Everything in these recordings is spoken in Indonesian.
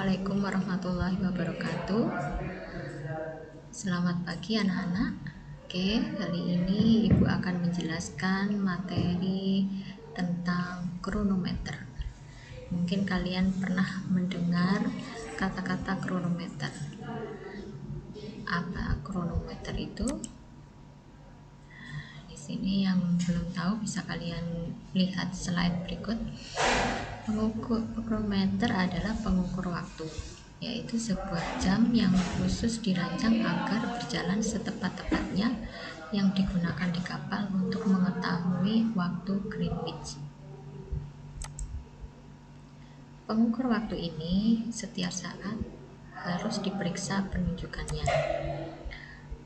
Assalamualaikum warahmatullahi wabarakatuh. Selamat pagi anak-anak. Oke, kali ini Ibu akan menjelaskan materi tentang kronometer. Mungkin kalian pernah mendengar kata-kata kronometer. Apa kronometer itu? Di sini yang belum tahu bisa kalian lihat slide berikut. Kronometer adalah pengukur waktu, yaitu sebuah jam yang khusus dirancang agar berjalan setepat-tepatnya yang digunakan di kapal untuk mengetahui waktu Greenwich. Pengukur waktu ini setiap saat harus diperiksa penunjukannya.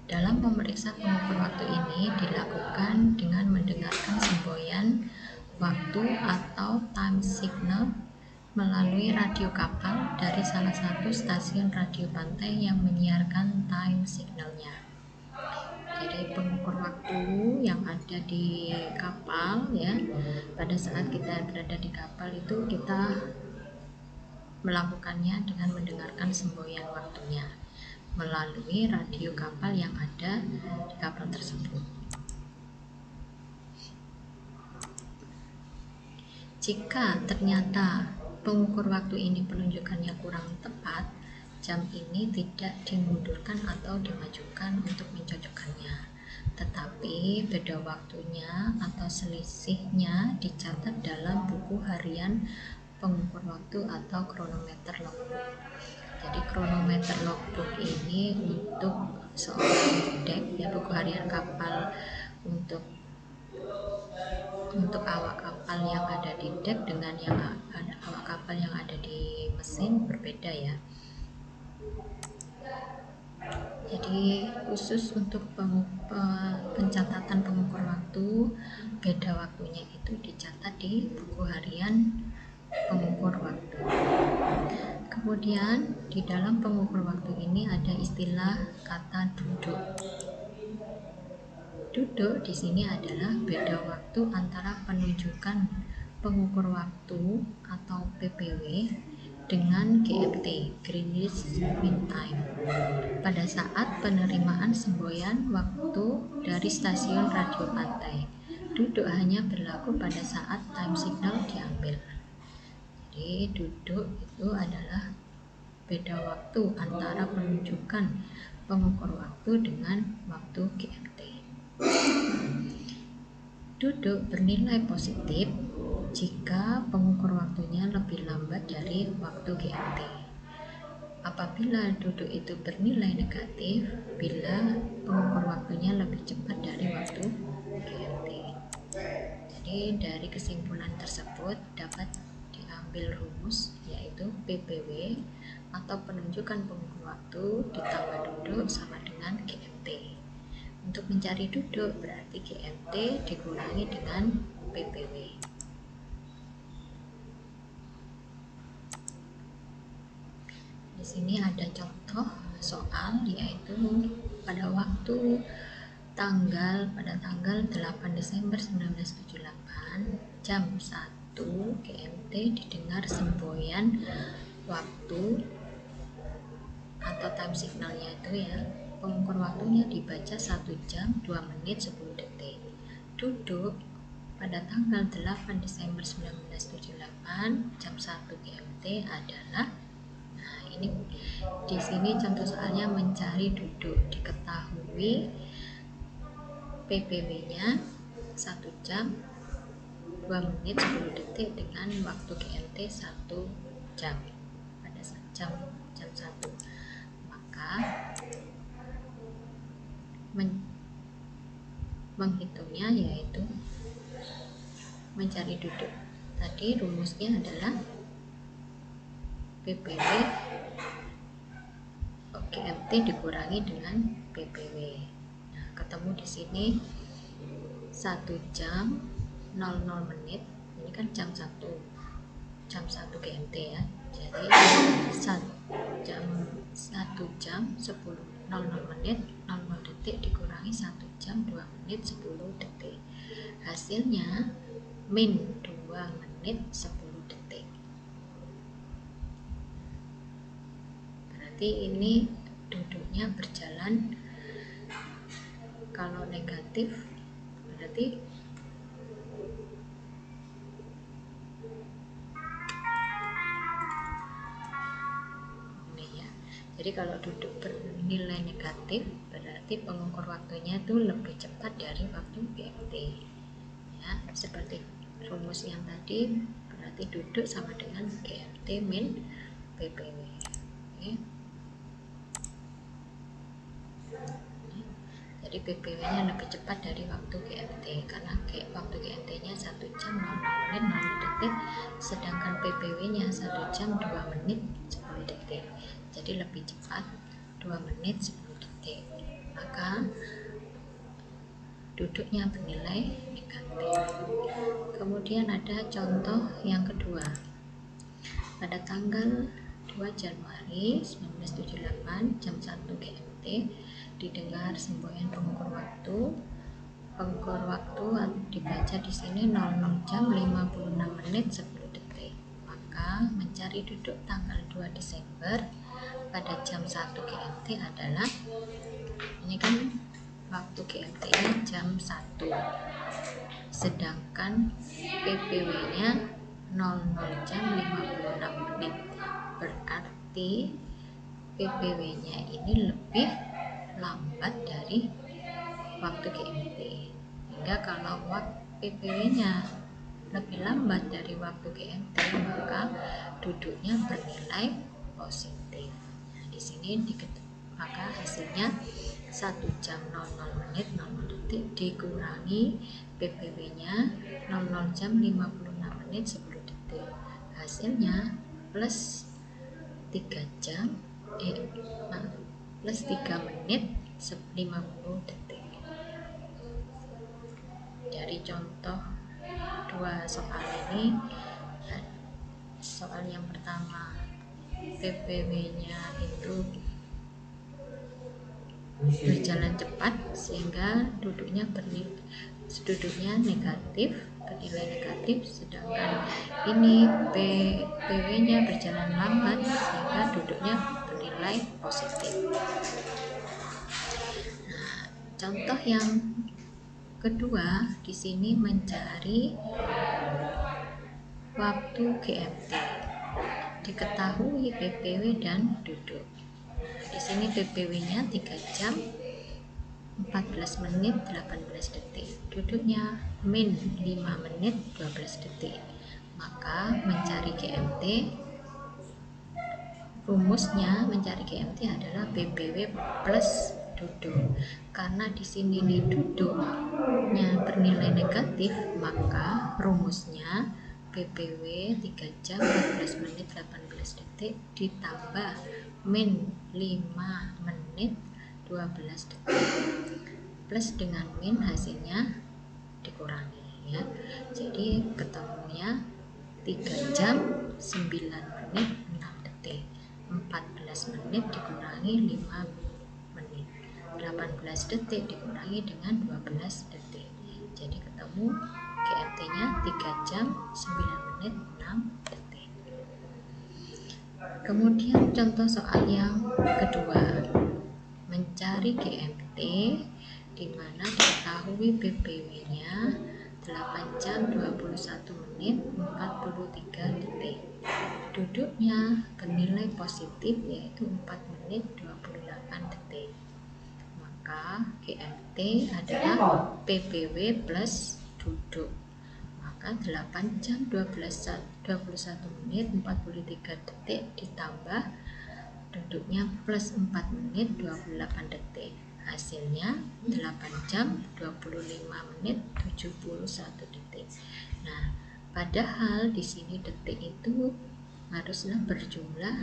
Dalam memeriksa pengukur waktu ini dilakukan dengan mendengarkan semboyan waktu atau time signal melalui radio kapal dari salah satu stasiun radio pantai yang menyiarkan time signalnya. Jadi pengukur waktu yang ada di kapal ya, pada saat kita berada di kapal itu kita melakukannya dengan mendengarkan semboyan waktunya melalui radio kapal yang ada di kapal tersebut. Jika ternyata pengukur waktu ini penunjukannya kurang tepat, jam ini tidak dimundurkan atau dimajukan untuk mencocokkannya, tetapi beda waktunya atau selisihnya dicatat dalam buku harian pengukur waktu atau kronometer logbook. Jadi kronometer logbook ini untuk seorang dek ya, buku harian kapal untuk awak kapal yang ada di dek dengan yang awak kapal yang ada di mesin berbeda ya. Jadi khusus untuk pencatatan pengukur waktu, beda waktunya itu dicatat di buku harian pengukur waktu. Kemudian di dalam pengukur waktu ini ada istilah kata duduk. Duduk di sini adalah beda waktu antara penunjukan pengukur waktu atau PPW dengan GMT, Greenwich Mean Time, pada saat penerimaan semboyan waktu dari stasiun radio pantai. Duduk hanya berlaku pada saat time signal diambil. Jadi duduk itu adalah beda waktu antara penunjukan pengukur waktu dengan waktu GMT. Duduk bernilai positif jika pengukur waktunya lebih lambat dari waktu GMT. Apabila duduk itu bernilai negatif bila pengukur waktunya lebih cepat dari waktu GMT. Jadi dari kesimpulan tersebut dapat diambil rumus, yaitu PPW atau penunjukan pengukur waktu ditambah duduk sama dengan GMT. Untuk mencari duduk berarti GMT dikurangi dengan PPW. Di sini ada contoh soal, yaitu pada tanggal 8 Desember 1978 jam 1 GMT didengar semboyan waktu atau time signalnya itu ya. Pengukur waktunya dibaca 1 jam 2 menit 10 detik. Duduk pada tanggal 8 Desember 1978 jam 1 GMT adalah, nah ini di sini contoh soalnya mencari duduk. Diketahui PPW-nya 1 jam 2 menit 10 detik dengan waktu GMT 1 jam pada jam 1. Maka menghitungnya yaitu mencari duduk. Tadi rumusnya adalah PPW GMT dikurangi dengan PPW. Nah, ketemu di sini 1 jam 00 menit. Ini kan jam 1 GMT ya. Jadi 1 jam 10 menit 00 detik dikurangi 1 jam 2 menit 10 detik. Hasilnya min 2 menit 10 detik. berarti ini duduknya berjalan. Kalau negatif berarti ini ya. Jadi kalau duduk bernilai negatif berarti pengukur waktunya itu lebih cepat dari waktu GMT ya, seperti rumus yang tadi. Berarti duduk sama dengan GMT min PPW. Oke. Jadi PPW nya lebih cepat dari waktu GMT karena waktu GMT nya 1 jam 00 menit 0 detik, sedangkan PPW nya 1 jam 2 menit 10 detik. Jadi lebih cepat 2 menit 10 detik. Maka duduknya bernilai negatif. Kemudian ada contoh yang kedua. Pada tanggal 2 Januari 1978 jam 1 GMT didengar semboyan pengukur waktu. Pengukur waktu dibaca di sini 00 jam 56 menit 10 detik. Maka mencari duduk tanggal 2 Desember pada jam 1 GMT adalah, ini kan waktu GMT nya jam 1, sedangkan PPW nya 00 jam 56 menit. Berarti PPW nya ini lebih lambat dari waktu GMT. Hingga kalau PPW nya lebih lambat dari waktu GMT, maka duduknya bernilai positif. Nah, di sini maka hasilnya 1 jam 00 menit 00 detik dikurangi PPW nya 00 jam 56 menit 10 detik. Hasilnya plus 3 jam plus 3 menit 50 detik. Dari contoh dua soal ini, soal yang pertama PPW nya itu berjalan cepat sehingga duduknya negatif, bernilai negatif, sedangkan ini PPW nya berjalan lambat sehingga duduknya bernilai positif. Nah, contoh yang kedua di sini mencari waktu GMT. Diketahui PPW dan duduk. Di sini PPW-nya 3 jam 14 menit 18 detik. Duduknya min 5 menit 12 detik. Maka mencari GMT, rumusnya mencari GMT adalah PPW plus duduk. Karena di sini duduknya bernilai negatif, maka rumusnya PPW 3 jam 14 menit 18 detik ditambah min 5 menit 12 detik plus dengan min hasilnya dikurangi ya. Jadi ketemunya 3 jam 9 menit 6 detik. 14 menit dikurangi 5 menit, 18 detik dikurangi dengan 12 detik. Jadi ketemu GMT nya 3 jam 9 menit 6 detik. Kemudian contoh soal yang kedua, mencari GMT di mana diketahui PPW nya 8 jam 21 menit 43 detik. Duduknya bernilai positif yaitu 4 menit 28 detik. Maka GMT adalah PPW plus duduk. Maka 8 jam 21 menit 43 detik ditambah duduknya plus 4 menit 28 detik. Hasilnya 8 jam 25 menit 71 detik. Nah, padahal di sini detik itu haruslah berjumlah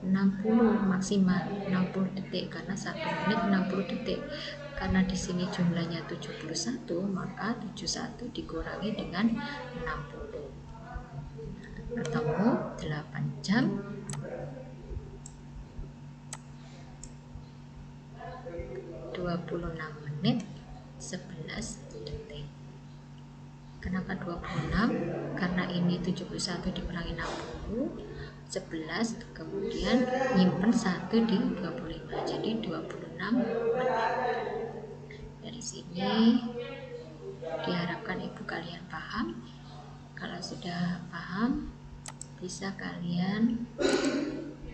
60 maksimal 60 detik karena 1 menit 60 detik. Karena di sini jumlahnya 71, maka 71 dikurangi dengan 60. Ketemu 8 jam 26 menit 11 detik. Kenapa 26? Karena ini 71 dikurangi 60, 11, kemudian nyimpen 1 di 25, jadi 26 menit. Dari sini diharapkan ibu kalian paham. Kalau sudah paham, bisa kalian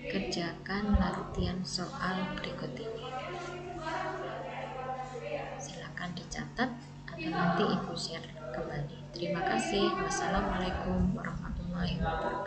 kerjakan latihan soal berikut ini. Silakan dicatat atau nanti ibu share kembali. Terima kasih. Wassalamualaikum warahmatullahi wabarakatuh.